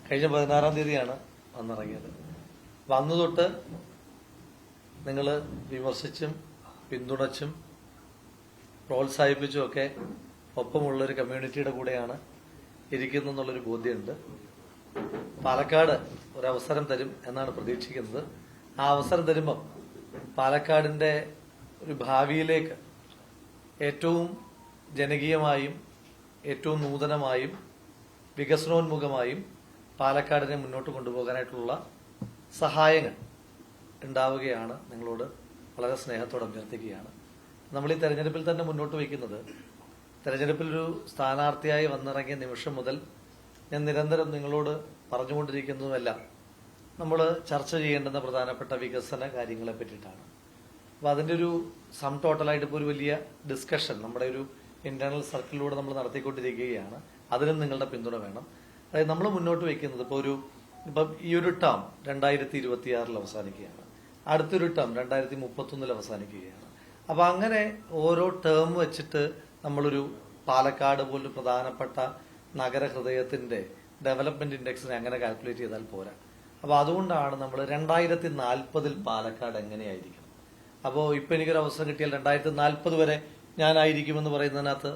കഴിഞ്ഞ 16-ാം തീയതിയാണ് വന്നിറങ്ങിയത്. അപ്പം അന്ന് തൊട്ട് നിങ്ങൾ വിമർശിച്ചും പിന്തുണച്ചും പ്രോത്സാഹിപ്പിച്ചും ഒക്കെ ഒപ്പമുള്ളൊരു കമ്മ്യൂണിറ്റിയുടെ കൂടെയാണ് ഇരിക്കുന്നെന്നുള്ളൊരു ബോധ്യമുണ്ട്. പാലക്കാട് ഒരവസരം തരും എന്നാണ് പ്രതീക്ഷിക്കുന്നത്. ആ അവസരം തരുമ്പം പാലക്കാടിന്റെ ഒരു ഭാവിയിലേക്ക് ഏറ്റവും ജനകീയമായും ഏറ്റവും നൂതനമായും വികസനോന്മുഖമായും പാലക്കാടിനെ മുന്നോട്ട് കൊണ്ടുപോകാനായിട്ടുള്ള സഹായങ്ങൾ ഉണ്ടാവുകയാണ്. നിങ്ങളോട് വളരെ സ്നേഹത്തോടെ അഭ്യർത്ഥിക്കുകയാണ്. നമ്മൾ ഈ തെരഞ്ഞെടുപ്പിൽ തന്നെ മുന്നോട്ട് വയ്ക്കുന്നത്, തെരഞ്ഞെടുപ്പിലൊരു സ്ഥാനാർത്ഥിയായി വന്നിറങ്ങിയ നിമിഷം മുതൽ ഞാൻ നിരന്തരം നിങ്ങളോട് പറഞ്ഞുകൊണ്ടിരിക്കുന്നതുമെല്ലാം നമ്മൾ ചർച്ച ചെയ്യേണ്ടുന്ന പ്രധാനപ്പെട്ട വികസന കാര്യങ്ങളെ പറ്റിയിട്ടാണ്. അപ്പോൾ അതിൻ്റെ ഒരു സം ടോട്ടലായിട്ട് ഇപ്പോൾ ഒരു വലിയ ഡിസ്കഷൻ നമ്മുടെ ഒരു ഇന്റേണൽ സർക്കിളിലൂടെ നമ്മൾ നടത്തിക്കൊണ്ടിരിക്കുകയാണ്. അതിനും നിങ്ങളുടെ പിന്തുണ വേണം. അതായത് നമ്മൾ മുന്നോട്ട് വയ്ക്കുന്നത് ഇപ്പം ഈ ഒരു ടേം 2026 അവസാനിക്കുകയാണ്, അടുത്തൊരു ടേം 2031 അവസാനിക്കുകയാണ്. അപ്പൊ അങ്ങനെ ഓരോ ടേം വെച്ചിട്ട് നമ്മളൊരു പാലക്കാട് പോലൊരു പ്രധാനപ്പെട്ട നഗരഹൃദയത്തിന്റെ ഡെവലപ്മെന്റ് ഇൻഡെക്സിനെ അങ്ങനെ കാൽക്കുലേറ്റ് ചെയ്താൽ പോരാ. അപ്പൊ അതുകൊണ്ടാണ് നമ്മൾ 2040 പാലക്കാട് എങ്ങനെയായിരിക്കണം. അപ്പോൾ ഇപ്പൊ എനിക്കൊരു അവസരം കിട്ടിയാൽ 2040 വരെ ഞാനായിരിക്കുമെന്ന് പറയുന്നതിനകത്ത്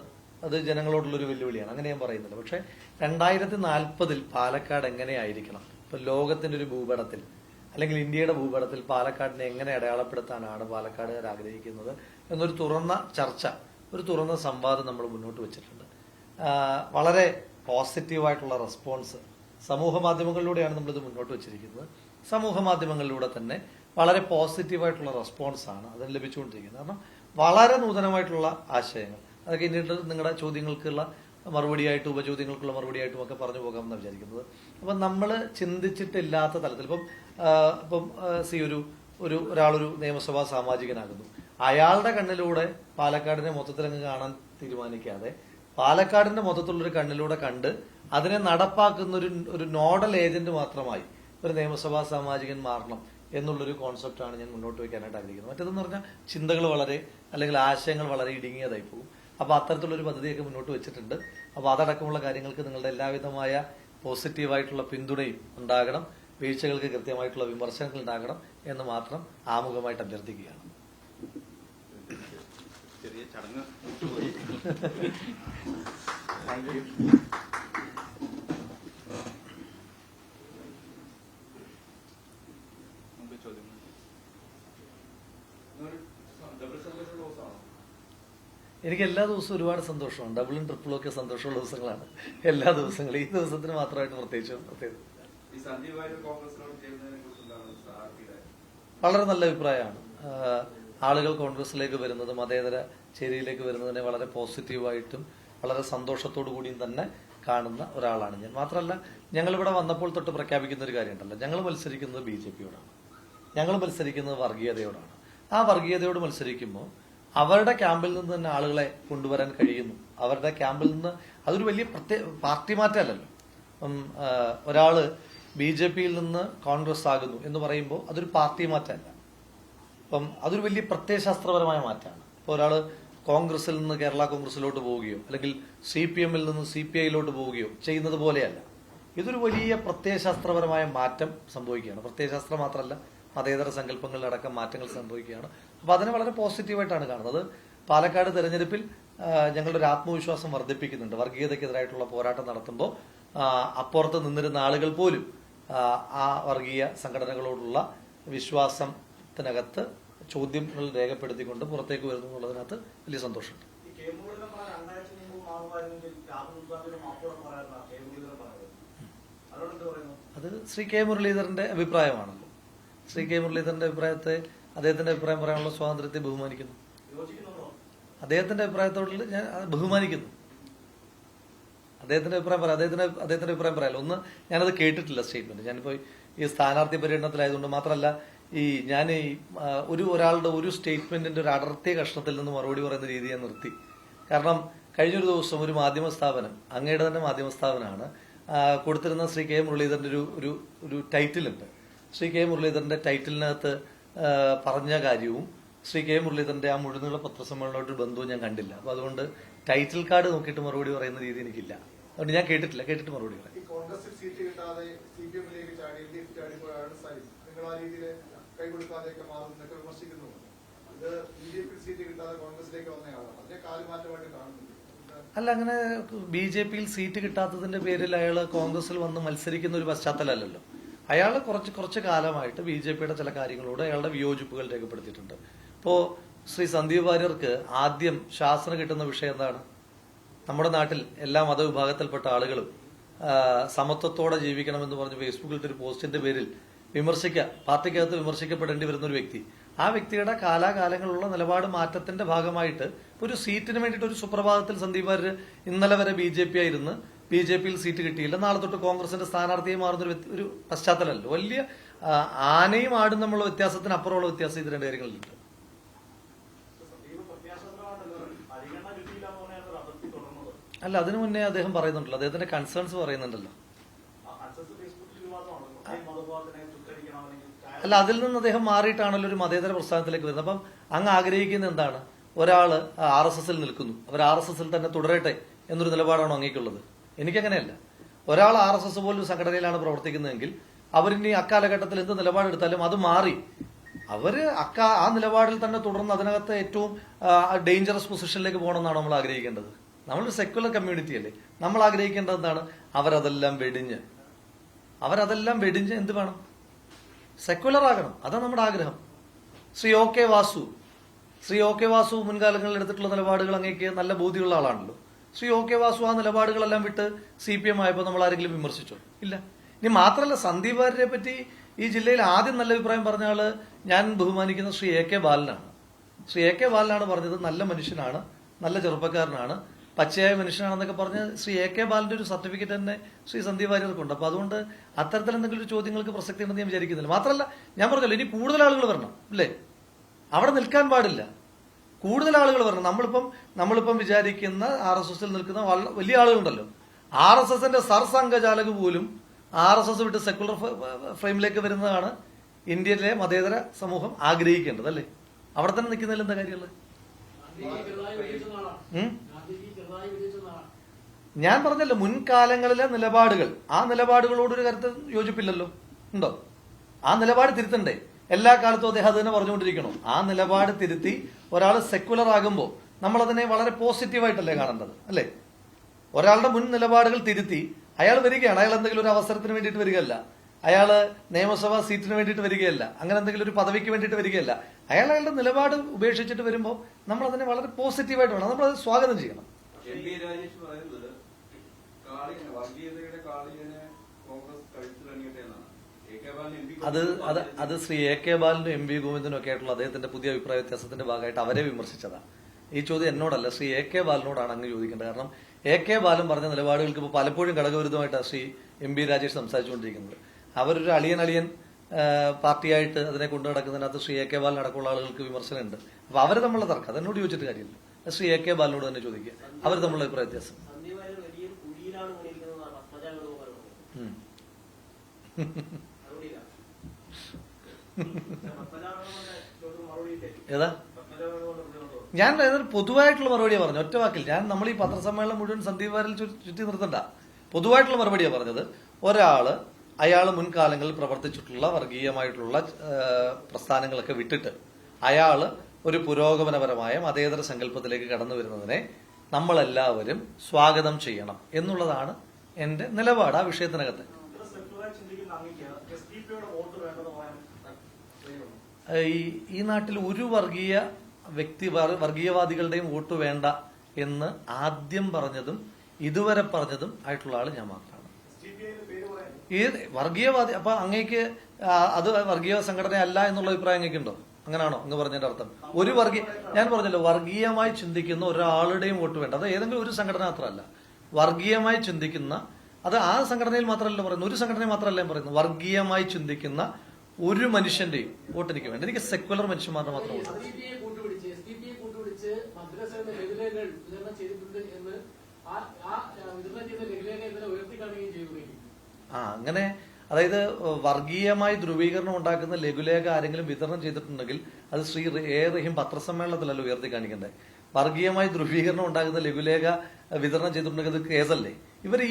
അത് ജനങ്ങളോടുള്ളൊരു വെല്ലുവിളിയാണ്. അങ്ങനെ ഞാൻ പറയുന്നില്ല. പക്ഷെ 2040 പാലക്കാട് എങ്ങനെയായിരിക്കണം, ഇപ്പൊ ലോകത്തിന്റെ ഒരു ഭൂപടത്തിൽ അല്ലെങ്കിൽ ഇന്ത്യയുടെ ഭൂപടത്തിൽ പാലക്കാടിനെ എങ്ങനെ അടയാളപ്പെടുത്താനാണ് പാലക്കാടുകാർ ആഗ്രഹിക്കുന്നത് എന്നൊരു തുറന്ന ചർച്ച, ഒരു തുറന്ന സംവാദം നമ്മൾ മുന്നോട്ട് വെച്ചിട്ടുണ്ട്. വളരെ പോസിറ്റീവായിട്ടുള്ള റെസ്പോൺസ് സമൂഹ മാധ്യമങ്ങളിലൂടെയാണ് നമ്മളിത് മുന്നോട്ട് വെച്ചിരിക്കുന്നത്. സമൂഹ മാധ്യമങ്ങളിലൂടെ തന്നെ വളരെ പോസിറ്റീവായിട്ടുള്ള റെസ്പോൺസാണ് അതിന് ലഭിച്ചുകൊണ്ടിരിക്കുന്നത്. കാരണം വളരെ നൂതനമായിട്ടുള്ള ആശയങ്ങൾ, അതൊക്കെ ഇന്നിട്ട് നിങ്ങളുടെ ചോദ്യങ്ങൾക്കുള്ള മറുപടിയായിട്ടും ഉപചോദ്യങ്ങൾക്കുള്ള മറുപടിയായിട്ടും ഒക്കെ പറഞ്ഞു പോകാമെന്നാണ് വിചാരിക്കുന്നത്. അപ്പം നമ്മൾ ചിന്തിച്ചിട്ടില്ലാത്ത തലത്തിൽ ഇപ്പം ഒരാളൊരു നിയമസഭാ സാമാജികനാകുന്നു. അയാളുടെ കണ്ണിലൂടെ പാലക്കാടിനെ മൊത്തത്തിലങ്ങ് കാണാൻ തീരുമാനിക്കാതെ പാലക്കാടിന്റെ മൊത്തത്തിലുള്ളൊരു കണ്ണിലൂടെ കണ്ട് അതിനെ നടപ്പാക്കുന്ന ഒരു നോഡൽ ഏജന്റ് മാത്രമായി ഒരു നിയമസഭാ സാമാജികൻ മാറണം എന്നുള്ളൊരു കോൺസെപ്റ്റാണ് ഞാൻ മുന്നോട്ട് വയ്ക്കാനായിട്ട് ആഗ്രഹിക്കുന്നത്. മറ്റേതെന്ന് പറഞ്ഞാൽ ചിന്തകൾ വളരെ അല്ലെങ്കിൽ ആശയങ്ങൾ വളരെ ഇടുങ്ങിയതായി പോകും. അപ്പൊ അത്തരത്തിലുള്ളൊരു പദ്ധതിയൊക്കെ മുന്നോട്ട് വെച്ചിട്ടുണ്ട്. അപ്പൊ അതടക്കമുള്ള കാര്യങ്ങൾക്ക് നിങ്ങളുടെ എല്ലാവിധമായ പോസിറ്റീവായിട്ടുള്ള പിന്തുണയും ഉണ്ടാകണം, വീഴ്ചകൾക്ക് കൃത്യമായിട്ടുള്ള വിമർശനങ്ങൾ ഉണ്ടാകണം എന്ന് മാത്രം ആമുഖമായിട്ട് അഭ്യർത്ഥിക്കുകയാണ്. ചെറിയ ചടങ്ങ് വിട്ടുപോയി. എനിക്ക് എല്ലാ ദിവസവും ഒരുപാട് സന്തോഷമാണ്. ഡബിളും ട്രിപ്പിളും ഒക്കെ സന്തോഷമുള്ള ദിവസങ്ങളാണ് എല്ലാ ദിവസങ്ങളും. ഈ ദിവസത്തിന് മാത്രമായിട്ട് പ്രത്യേകിച്ച് വളരെ നല്ല അഭിപ്രായമാണ്. ആളുകൾ കോൺഗ്രസിലേക്ക് വരുന്നത്, മതേതര ചേരിയിലേക്ക് വരുന്നതിനെ വളരെ പോസിറ്റീവായിട്ടും വളരെ സന്തോഷത്തോടു കൂടിയും തന്നെ കാണുന്ന ഒരാളാണ് ഞാൻ. മാത്രമല്ല, ഞങ്ങളിവിടെ വന്നപ്പോൾ തൊട്ട് പ്രഖ്യാപിക്കുന്ന ഒരു കാര്യമുണ്ടല്ലോ, ഞങ്ങൾ മത്സരിക്കുന്നത് BJP-യോടാണ്, ഞങ്ങൾ മത്സരിക്കുന്നത് വർഗീയതയോടാണ്. ആ വർഗീയതയോട് മത്സരിക്കുമ്പോൾ അവരുടെ ക്യാമ്പിൽ നിന്ന് തന്നെ ആളുകളെ കൊണ്ടുവരാൻ കഴിയുന്നു. അവരുടെ ക്യാമ്പിൽ നിന്ന് അതൊരു വലിയ പാർട്ടി മാറ്റമല്ലല്ലോ. ഒരാള് BJP-യിൽ നിന്ന് കോൺഗ്രസ് ആകുന്നു എന്ന് പറയുമ്പോൾ അതൊരു പാർട്ടി മാറ്റമല്ല. അപ്പം അതൊരു വലിയ പ്രത്യയശാസ്ത്രപരമായ മാറ്റമാണ്. ഇപ്പോൾ ഒരാള് കോൺഗ്രസിൽ നിന്ന് കേരള കോൺഗ്രസിലോട്ട് പോവുകയോ അല്ലെങ്കിൽ CPM-ൽ നിന്ന് CPI-യിലോട്ട് പോവുകയോ ചെയ്യുന്നത് പോലെയല്ല. ഇതൊരു വലിയ പ്രത്യയശാസ്ത്രപരമായ മാറ്റം സംഭവിക്കുകയാണ്. പ്രത്യയശാസ്ത്രം മാത്രമല്ല, മതേതര സങ്കല്പങ്ങളിലടക്കം മാറ്റങ്ങൾ സംഭവിക്കുകയാണ്. അപ്പൊ അതിനെ വളരെ പോസിറ്റീവായിട്ടാണ് കാണുന്നത്. പാലക്കാട് തെരഞ്ഞെടുപ്പിൽ ഞങ്ങളുടെ ഒരു ആത്മവിശ്വാസം വർദ്ധിപ്പിക്കുന്നുണ്ട്. വർഗീയതയ്ക്കെതിരായിട്ടുള്ള പോരാട്ടം നടത്തുമ്പോൾ അപ്പുറത്ത് നിന്നിരുന്ന ആളുകൾ പോലും ആ വർഗീയ സംഘടനകളോടുള്ള വിശ്വാസത്തിനകത്ത് ചോദ്യങ്ങൾ രേഖപ്പെടുത്തിക്കൊണ്ട് പുറത്തേക്ക് വരുന്നു എന്നുള്ളതിനകത്ത് വലിയ സന്തോഷമുണ്ട്. അത് ശ്രീ K മുരളീധരന്റെ അഭിപ്രായമാണല്ലോ. ശ്രീ K മുരളീധരന്റെ അഭിപ്രായത്തെ, അദ്ദേഹത്തിന്റെ അഭിപ്രായം പറയാനുള്ള സ്വാതന്ത്ര്യത്തെ ബഹുമാനിക്കുന്നു. അദ്ദേഹത്തിന്റെ അഭിപ്രായത്തോട് ഞാൻ ബഹുമാനിക്കുന്നു. അദ്ദേഹത്തിന്റെ അഭിപ്രായം പറയാം, അദ്ദേഹത്തിന്റെ അഭിപ്രായം പറയാമല്ലോ. ഒന്ന്, ഞാനത് കേട്ടിട്ടില്ല സ്റ്റേറ്റ്മെന്റ്. ഞാനിപ്പോ ഈ സ്ഥാനാർത്ഥി പര്യടനത്തിലായതുകൊണ്ട് മാത്രമല്ല, ഞാൻ ഒരാളുടെ ഒരു സ്റ്റേറ്റ്മെന്റിന്റെ ഒരു അടർത്തിയ കഷ്ണത്തിൽ നിന്ന് മറുപടി പറയുന്ന രീതി ഞാൻ നിർത്തി. കാരണം കഴിഞ്ഞൊരു ദിവസം ഒരു മാധ്യമ സ്ഥാപനം, അങ്ങയുടെ തന്നെ മാധ്യമ സ്ഥാപനമാണ്, കൊടുത്തിരുന്ന ശ്രീ K മുരളീധരന്റെ ഒരു ടൈറ്റിലുണ്ട്. ശ്രീ K മുരളീധരന്റെ ടൈറ്റിലിനകത്ത് പറഞ്ഞ കാര്യവും ശ്രീ K മുരളീധരന്റെ ആ മുഴുനീള പത്രസമ്മേളനമായിട്ട് ബന്ധവും ഞാൻ കണ്ടില്ല. അപ്പൊ അതുകൊണ്ട് ടൈറ്റിൽ കാർഡ് നോക്കിയിട്ട് മറുപടി പറയുന്ന രീതി എനിക്കില്ല. അതുകൊണ്ട് ഞാൻ കേട്ടിട്ട് മറുപടി പറയാം. കിട്ടാതെ CPM-ലേക്ക് ചാടി LDF ചാടിപ്പോയാണ് സൈൻ. നിങ്ങൾ ആ രീതിയിൽ കൈ കൊടുക്കാതെയൊക്കെ മാറുന്നൊക്കെ വിമർശിക്കുന്നു. ഇത് BJP സീറ്റ് കിട്ടാതെ കോൺഗ്രസിലേക്ക് വന്നയാളാണ്. അതിനെ കാലുമാറ്റമായിട്ട് കാണുന്നുണ്ട്. അല്ല, അങ്ങനെ BJP-യിൽ സീറ്റ് കിട്ടാത്തതിന്റെ പേരിൽ അയാൾ കോൺഗ്രസിൽ വന്ന് മത്സരിക്കുന്ന ഒരു പശ്ചാത്തലമല്ലല്ലോ. അയാൾ കുറച്ച് കാലമായിട്ട് BJP-യുടെ ചില കാര്യങ്ങളോട് അയാളുടെ വിയോജിപ്പുകൾ രേഖപ്പെടുത്തിയിട്ടുണ്ട്. ഇപ്പോ ശ്രീ സന്ദീപ് വാര്യർക്ക് ആദ്യം ശാസന കിട്ടുന്ന വിഷയം എന്താണ്? നമ്മുടെ നാട്ടിൽ എല്ലാ മതവിഭാഗത്തിൽപ്പെട്ട ആളുകളും സമത്വത്തോടെ ജീവിക്കണമെന്ന് പറഞ്ഞ് ഫേസ്ബുക്കിൽ ഒരു പോസ്റ്റിന്റെ പേരിൽ പാർട്ടിക്കകത്ത് വിമർശിക്കപ്പെടേണ്ടി വരുന്ന ഒരു വ്യക്തി. ആ വ്യക്തിയുടെ കാലാകാലങ്ങളുള്ള നിലപാട് മാറ്റത്തിന്റെ ഭാഗമായിട്ട് ഒരു സീറ്റിന് വേണ്ടിയിട്ട് ഒരു സുപ്രഭാതത്തിൽ സന്ദീപ് വാര്യർ ഇന്നലെ വരെ BJP ആയിരുന്നു, BJP-യിൽ സീറ്റ് കിട്ടിയില്ല, നാളെ തൊട്ട് കോൺഗ്രസിന്റെ സ്ഥാനാർത്ഥിയെ മാറുന്ന ഒരു പശ്ചാത്തലമല്ലോ. വലിയ ആനയും ആടും തമ്മിലുള്ള വ്യത്യാസത്തിന് അപ്പുറമുള്ള വ്യത്യാസം ഇത് രണ്ട് കാര്യങ്ങളിലുണ്ട്. അല്ല, അതിനു മുന്നേ അദ്ദേഹം പറയുന്നുണ്ടല്ലോ, അദ്ദേഹത്തിന്റെ കൺസേൺസ് പറയുന്നുണ്ടല്ലോ. അല്ല, അതിൽ നിന്ന് അദ്ദേഹം മാറിയിട്ടാണല്ലോ ഒരു മതേതര പ്രസ്ഥാനത്തിലേക്ക് വരുന്നത്. അപ്പം അങ്ങ് ആഗ്രഹിക്കുന്നത് എന്താണ്? ഒരാള് RSS-ൽ നിൽക്കുന്നു, അവർ RSS-ൽ തന്നെ തുടരട്ടെ എന്നൊരു നിലപാടാണോ അങ്ങേക്കുള്ളത്? എനിക്കങ്ങനെയല്ല. ഒരാൾ RSS പോലൊരു സംഘടനയിലാണ് പ്രവർത്തിക്കുന്നതെങ്കിൽ അവരിനി അക്കാലഘട്ടത്തിൽ എന്ത് നിലപാടെടുത്താലും അത് മാറി അവര് ആ നിലപാടിൽ തന്നെ തുടർന്ന് അതിനകത്ത് ഏറ്റവും ഡേഞ്ചറസ് പൊസിഷനിലേക്ക് പോകണമെന്നാണ് നമ്മൾ ആഗ്രഹിക്കേണ്ടത്. നമ്മളൊരു സെക്യുലർ കമ്മ്യൂണിറ്റി അല്ലേ. നമ്മൾ ആഗ്രഹിക്കേണ്ടത് എന്താണ്? അവരതെല്ലാം വെടിഞ്ഞ് എന്ത് വേണം? സെക്യുലർ ആകണം. അതാണ് നമ്മുടെ ആഗ്രഹം. ശ്രീ OK വാസു മുൻകാലങ്ങളിൽ എടുത്തിട്ടുള്ള നിലപാടുകൾ അങ്ങേക്ക് നല്ല ബോധ്യമുള്ള ആളാണല്ലോ. ശ്രീ OK വാസു ആ നിലപാടുകളെല്ലാം വിട്ട് CPM ആയപ്പോൾ നമ്മൾ ആരെങ്കിലും വിമർശിച്ചോ? ഇല്ല. ഇനി മാത്രമല്ല, സന്ദീപ് വാര്യരെ പറ്റി ഈ ജില്ലയിൽ ആദ്യം നല്ല അഭിപ്രായം പറഞ്ഞ ആള് ഞാൻ ബഹുമാനിക്കുന്ന ശ്രീ AK ബാലനാണ്. ശ്രീ AK ബാലനാണ് പറഞ്ഞത് നല്ല മനുഷ്യനാണ്, നല്ല ചെറുപ്പക്കാരനാണ്, പച്ചയായ മനുഷ്യനാണെന്നൊക്കെ പറഞ്ഞ് ശ്രീ AK ബാലന്റെ ഒരു സർട്ടിഫിക്കറ്റ് തന്നെ ശ്രീ സന്ദീപ് വാര്യർക്കുണ്ട്. അപ്പൊ അതുകൊണ്ട് അത്തരത്തിൽ എന്തെങ്കിലും ചോദ്യങ്ങൾക്ക് പ്രസക്തി ഉണ്ടെന്ന് ഞാൻ വിചാരിക്കുന്നില്ല. മാത്രമല്ല, ഞാൻ പറഞ്ഞല്ലോ, ഇനി കൂടുതൽ ആളുകൾ വരണം അല്ലേ? അവിടെ നിൽക്കാൻ പാടില്ല, കൂടുതൽ ആളുകൾ വരണം. നമ്മളിപ്പം വിചാരിക്കുന്ന RSS-ൽ നിൽക്കുന്ന വലിയ ആളുകളുണ്ടല്ലോ. RSS-ന്റെ സർസംഘചാലക് പോലും RSS വിട്ട് സെക്കുലർ ഫ്രെയിമിലേക്ക് വരുന്നതാണ് ഇന്ത്യയിലെ മതേതര സമൂഹം ആഗ്രഹിക്കേണ്ടത് അല്ലേ? അവിടെ തന്നെ നിൽക്കുന്നതിൽ എന്താ കാര്യമുള്ളത്? ഞാൻ പറഞ്ഞല്ലോ, മുൻകാലങ്ങളിലെ നിലപാടുകൾ, ആ നിലപാടുകളോടൊരു കാര്യത്തിൽ യോജിപ്പില്ലല്ലോ. ഉണ്ടോ? ആ നിലപാട് തിരുത്തണ്ടേ? എല്ലാ കാലത്തും അദ്ദേഹം അത് തന്നെ പറഞ്ഞുകൊണ്ടിരിക്കണോ? ആ നിലപാട് തിരുത്തി ഒരാൾ സെക്യുലർ ആകുമ്പോൾ നമ്മളതിനെ വളരെ പോസിറ്റീവായിട്ടല്ലേ കാണേണ്ടത് അല്ലേ? ഒരാളുടെ മുൻ നിലപാടുകൾ തിരുത്തി അയാൾ വരികയാണ്. അയാൾ എന്തെങ്കിലും ഒരു അവസരത്തിന് വേണ്ടിയിട്ട് വരികയല്ല, അയാള് നിയമസഭാ സീറ്റിന് വേണ്ടിയിട്ട് വരികയല്ല, അങ്ങനെ എന്തെങ്കിലും ഒരു പദവിക്ക് വേണ്ടിയിട്ട് വരികയല്ല. അയാളുടെ നിലപാട് നമ്മൾ വരുമ്പോൾ നമ്മൾ അതിനെ വളരെ പോസിറ്റീവായിട്ട് വേണം, നമ്മൾ അത് സ്വാഗതം ചെയ്യണം. രാജേഷ് പറയുന്നത് വർഗീയതയുടെ കാളികനെ കോൺഗ്രസ് കഴിച്ചിറങ്ങിയിട്ട് എന്നാണ്. അത് ശ്രീ AK ബാലനും MV ഗോവിന്ദനും ഒക്കെ ആയിട്ടുള്ള അദ്ദേഹത്തിന്റെ പുതിയ അഭിപ്രായ വ്യത്യാസത്തിന്റെ ഭാഗമായിട്ട് അവരെ വിമർശിച്ചതാണ്. ഈ ചോദ്യം എന്നോടല്ല, ശ്രീ AK ബാലനോടാണ് അങ്ങ് ചോദിക്കേണ്ടത്. കാരണം AK ബാലൻ പറഞ്ഞ നിലപാടുകൾക്ക് ഇപ്പോൾ പലപ്പോഴും ഘടകവിരുദ്ധമായിട്ടാണ് ശ്രീ MB രാജേഷ് സംസാരിച്ചുകൊണ്ടിരിക്കുന്നത്. അവരൊരു അളിയൻ പാർട്ടിയായിട്ട് അതിനെ കൊണ്ടു നടക്കുന്നതിനകത്ത് ശ്രീ AK ബാലൻ അടക്കമുള്ള ആളുകൾക്ക് വിമർശനമുണ്ട്. അപ്പൊ അവര് തമ്മിലുള്ള തർക്കം അതെന്നോട് ചോദിച്ചിട്ട് കാര്യമില്ല, ശ്രീ AK ബാലനോട് തന്നെ ചോദിക്കുക, അവർ തമ്മിലുള്ള അഭിപ്രായ വ്യത്യാസം. ഏതാ? ഞാൻ ഏതൊരു പൊതുവായിട്ടുള്ള മറുപടിയാണ് പറഞ്ഞു, ഒറ്റ വാക്കിൽ. നമ്മൾ ഈ പത്രസമ്മേളനം മുഴുവൻ സന്ദീപ് വാര്യൽ ചുറ്റി നിർത്തണ്ട, പൊതുവായിട്ടുള്ള മറുപടിയാണ് പറഞ്ഞത്. അയാൾ മുൻകാലങ്ങളിൽ പ്രവർത്തിച്ചിട്ടുള്ള വർഗീയമായിട്ടുള്ള പ്രസ്ഥാനങ്ങളൊക്കെ വിട്ടിട്ട് അയാള് ഒരു പുരോഗമനപരമായ മതേതര സങ്കല്പത്തിലേക്ക് കടന്നു വരുന്നതിനെ നമ്മളെല്ലാവരും സ്വാഗതം ചെയ്യണം എന്നുള്ളതാണ് എന്റെ നിലപാട് ആ വിഷയത്തിനകത്ത്. ഈ നാട്ടിൽ ഒരു വർഗീയവാദികളുടെയും വോട്ട് വേണ്ട എന്ന് ആദ്യം പറഞ്ഞതും ഇതുവരെ പറഞ്ഞതും ആയിട്ടുള്ള ആള് ഞാൻ മാത്രമാണ്. ഈ വർഗീയവാദി അപ്പൊ അങ്ങേക്ക് അത് വർഗീയ സംഘടന അല്ല എന്നുള്ള അഭിപ്രായം അങ്ങേക്കുണ്ടോ? അങ്ങനാണോ അങ്ങ് പറഞ്ഞതിന്റെ അർത്ഥം? ഞാൻ പറഞ്ഞല്ലോ, വർഗീയമായി ചിന്തിക്കുന്ന ഒരാളുടെയും വോട്ട് വേണ്ട. അത് ഏതെങ്കിലും ഒരു സംഘടന മാത്രമല്ല, വർഗീയമായി ചിന്തിക്കുന്ന, അത് ആ സംഘടനയിൽ മാത്രമല്ല പറയുന്നത്, ഒരു സംഘടനയിൽ മാത്രമല്ല ഞാൻ പറയുന്നത്, വർഗീയമായി ചിന്തിക്കുന്ന ഒരു മനുഷ്യന്റെയും വോട്ട് എനിക്ക് വേണ്ട. എനിക്ക് സെക്യുലർ മനുഷ്യന്മാരുടെ മാത്രം വോട്ട്. അങ്ങനെ അതായത് വർഗീയമായി ധ്രുവീകരണം ഉണ്ടാക്കുന്ന ലഘുലേഖ ആരെങ്കിലും വിതരണം ചെയ്തിട്ടുണ്ടെങ്കിൽ അത് ശ്രീ A റഹീം പത്രസമ്മേളനത്തിലല്ല ഉയർത്തി കാണിക്കണ്ടേ. വർഗീയമായി ധ്രുവീകരണം ഉണ്ടാകുന്ന ലഘുലേഖ വിതരണം ചെയ്തിട്ടുണ്ടെങ്കിൽ അത് കേസല്ലേ?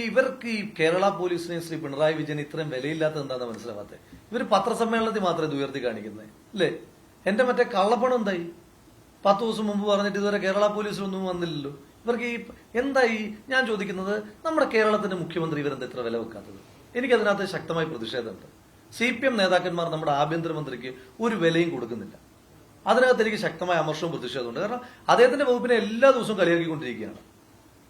ഇവർക്ക് ഈ കേരള പോലീസിനെ ശ്രീ പിണറായി വിജയൻ ഇത്രയും വിലയില്ലാത്തത് എന്താണെന്ന് മനസ്സിലാവാത്തത്? ഇവർ പത്രസമ്മേളനത്തിൽ മാത്രമേ ഇത് ഉയർത്തി കാണിക്കുന്നത് അല്ലേ? എന്റെ മറ്റേ കള്ളപ്പണം എന്തായി? 10 ദിവസം മുമ്പ് പറഞ്ഞിട്ട് ഇതുവരെ കേരള പോലീസിലൊന്നും വന്നില്ലല്ലോ. ഇവർക്ക് ഈ എന്തായി? ഞാൻ ചോദിക്കുന്നത്, നമ്മുടെ കേരളത്തിന്റെ മുഖ്യമന്ത്രി ഇവരെന്താ ഇത്ര വില വെക്കാത്തത്? എനിക്കതിനകത്ത് ശക്തമായ പ്രതിഷേധമുണ്ട്. CPM നേതാക്കന്മാർ നമ്മുടെ ആഭ്യന്തരമന്ത്രിക്ക് ഒരു വിലയും കൊടുക്കുന്നില്ല. അതിനകത്ത് എനിക്ക് ശക്തമായ അമർഷവും പ്രതിഷേധമുണ്ട്. കാരണം അദ്ദേഹത്തിന്റെ വകുപ്പിനെ എല്ലാ ദിവസവും കളിയാക്കിക്കൊണ്ടിരിക്കുകയാണ്.